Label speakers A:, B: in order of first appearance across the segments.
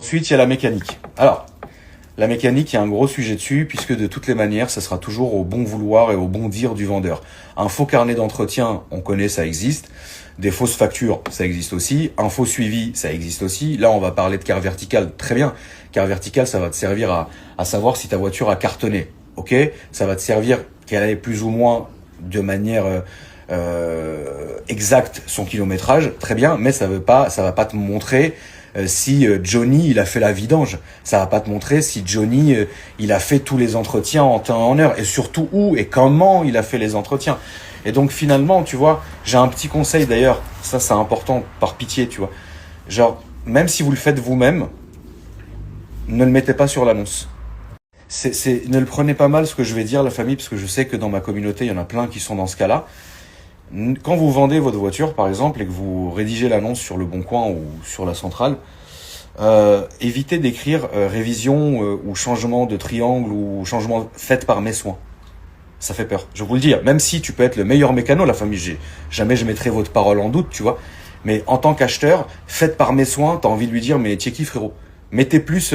A: Ensuite, il y a la mécanique. Alors, la mécanique, il y a un gros sujet dessus, puisque de toutes les manières, ça sera toujours au bon vouloir et au bon dire du vendeur. Un faux carnet d'entretien, on connaît, ça existe. Des fausses factures, ça existe aussi. Un faux suivi, ça existe aussi. Là, on va parler de carte verticale. Très bien. Carte verticale, ça va te servir à savoir si ta voiture a cartonné. Ok? Ça va te servir qu'elle ait plus ou moins de manière exacte son kilométrage. Très bien. Mais ça va pas te montrer si Johnny il a fait la vidange. Ça va pas te montrer si Johnny il a fait tous les entretiens en temps et en heure, et surtout où et comment il a fait les entretiens. Et donc finalement, tu vois, j'ai un petit conseil d'ailleurs, ça c'est important par pitié, tu vois. Genre, même si vous le faites vous-même, ne le mettez pas sur l'annonce. Ne le prenez pas mal ce que je vais dire, la famille, parce que je sais que dans ma communauté, il y en a plein qui sont dans ce cas-là. Quand vous vendez votre voiture, par exemple, et que vous rédigez l'annonce sur Le Bon Coin ou sur la centrale, évitez d'écrire révision ou changement de triangle ou changement fait par mes soins. Ça fait peur, je vous le dis. Même si tu peux être le meilleur mécano, la famille, jamais je mettrai votre parole en doute, tu vois. Mais en tant qu'acheteur, faites par mes soins, t'as envie de lui dire, mais t'es qui, frérot? Mettez plus,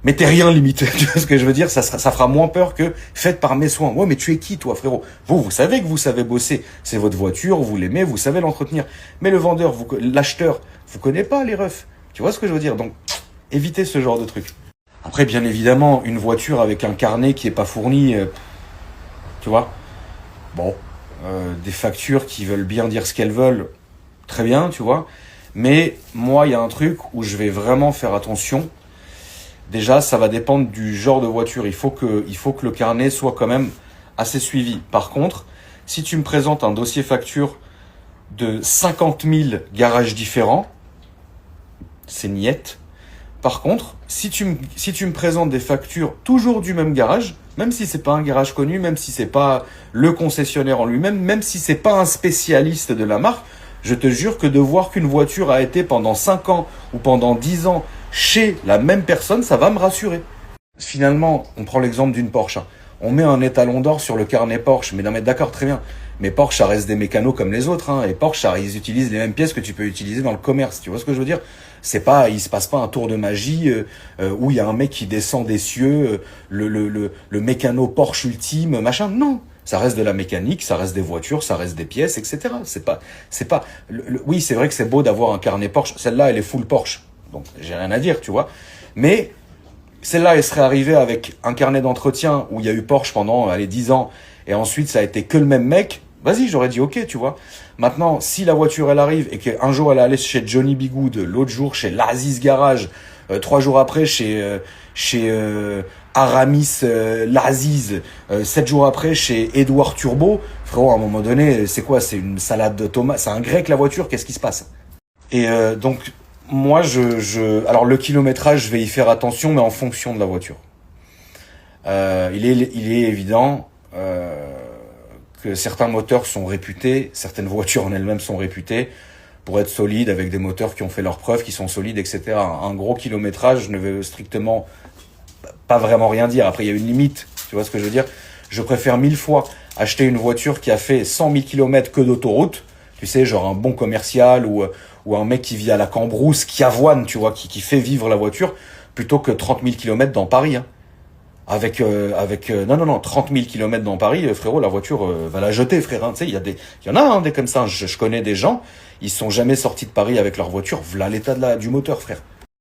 A: mettez rien limite. Tu vois ce que je veux dire? Ça fera moins peur que faites par mes soins. Ouais, mais tu es qui, toi, frérot? Vous savez que vous savez bosser. C'est votre voiture, vous l'aimez, vous savez l'entretenir. Mais le vendeur, l'acheteur, vous connaissez pas les refs. Tu vois ce que je veux dire? Donc, évitez ce genre de truc. Après, bien évidemment, une voiture avec un carnet qui est pas fourni, tu vois, bon, des factures qui veulent bien dire ce qu'elles veulent, très bien, tu vois. Mais moi, il y a un truc où je vais vraiment faire attention. Déjà, ça va dépendre du genre de voiture. Il faut que le carnet soit quand même assez suivi. Par contre, si tu me présentes un dossier facture de 50 000 garages différents, c'est niette. Par contre, si tu me présentes des factures toujours du même garage, même si c'est pas un garage connu, même si c'est pas le concessionnaire en lui-même, même si c'est pas un spécialiste de la marque, je te jure que de voir qu'une voiture a été pendant 5 ans ou pendant 10 ans chez la même personne, ça va me rassurer. Finalement, on prend l'exemple d'une Porsche. On met un étalon d'or sur le carnet Porsche, mais non mais d'accord, très bien. Mais Porsche, ça reste des mécanos comme les autres, hein. Et Porsche, ils utilisent les mêmes pièces que tu peux utiliser dans le commerce. Tu vois ce que je veux dire? Il se passe pas un tour de magie où il y a un mec qui descend des cieux, le mécano Porsche ultime, machin. Non, ça reste de la mécanique, ça reste des voitures, ça reste des pièces, etc. Oui, c'est vrai que c'est beau d'avoir un carnet Porsche. Celle-là, elle est full Porsche, donc j'ai rien à dire, tu vois. Mais celle-là, elle serait arrivée avec un carnet d'entretien où il y a eu Porsche pendant 10 ans, et ensuite ça a été que le même mec. Vas-y, j'aurais dit ok, tu vois. Maintenant, si la voiture elle arrive et qu'un jour elle est allée chez Johnny B. Good, l'autre jour chez l'Aziz Garage, 3 jours après chez Aramis l'Aziz, 7 jours après chez Edouard Turbo, frérot, à un moment donné, c'est quoi? C'est une salade de tomates, c'est un grec la voiture, qu'est-ce qui se passe? Et donc, moi, alors le kilométrage, je vais y faire attention, mais en fonction de la voiture. Il est évident que certains moteurs sont réputés, certaines voitures en elles-mêmes sont réputées pour être solides, avec des moteurs qui ont fait leurs preuves, qui sont solides, etc. Un gros kilométrage ne veut strictement pas vraiment rien dire. Après, il y a une limite, tu vois ce que je veux dire? Je préfère 1000 fois acheter une voiture qui a fait 100 000 km que d'autoroute, tu sais, genre un bon commercial ou un mec qui vit à la Cambrousse, qui avoine, tu vois, qui fait vivre la voiture, plutôt que 30 000 km dans Paris, hein. Non, 30 000 km dans Paris, frérot, la voiture va la jeter, frère, hein. Tu sais, il y en a, hein, des comme ça. Je connais des gens, ils sont jamais sortis de Paris avec leur voiture. Voilà l'état du moteur, frère.